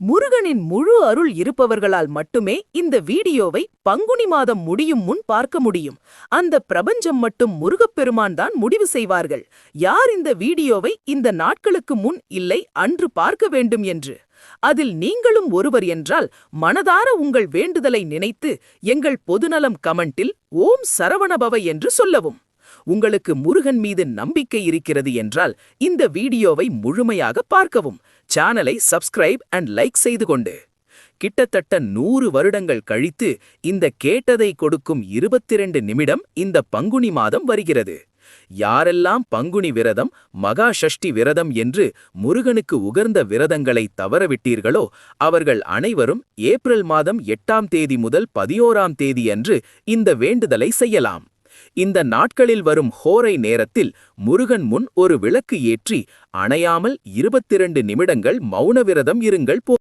முருகனின் முழு அருள் இருப்பவர்களால் மட்டுமே இந்த வீடியோவை பங்குனி மாதம் முடியும் முன் பார்க்க முடியும். அந்த பிரபஞ்சம் மட்டும் முருகப்பெருமான் தான் முடிவு செய்வார்கள் யார் இந்த வீடியோவை இந்த நாட்களுக்கு முன் இல்லை அன்று பார்க்க வேண்டும் என்று. அதில் நீங்களும் ஒருவர் என்றால் மனதார உங்கள் வேண்டுதலை நினைத்து எங்கள் பொதுநலம் கமெண்டில் ஓம் சரவணபவ என்று சொல்லவும். உங்களுக்கு முருகன் மீது நம்பிக்கை இருக்கிறது என்றால் இந்த வீடியோவை முழுமையாக பார்க்கவும். சேனலை சப்ஸ்கிரைப் அண்ட் லைக் செய்து கொண்டு கிட்டத்தட்ட 100 வருடங்கள் கழித்து இந்த கேட்டதை கொடுக்கும் 22 நிமிடம் இந்த பங்குனி மாதம் வருகிறது. யாரெல்லாம் பங்குனி விரதம், மகா ஷஷ்டி விரதம் என்று முருகனுக்கு உகர்ந்த விரதங்களை தவறவிட்டீர்களோ அவர்கள் அனைவரும் ஏப்ரல் மாதம் 8ஆம் தேதி முதல் 11ஆம் தேதி அன்று இந்த வேண்டுதலை செய்யலாம். இந்த நாட்களில் வரும் ஹோரை நேரத்தில் முருகன் முன் ஒரு விளக்கு ஏற்றி அணையாமல் 22 நிமிடங்கள் மௌன விரதம் இருங்கள்.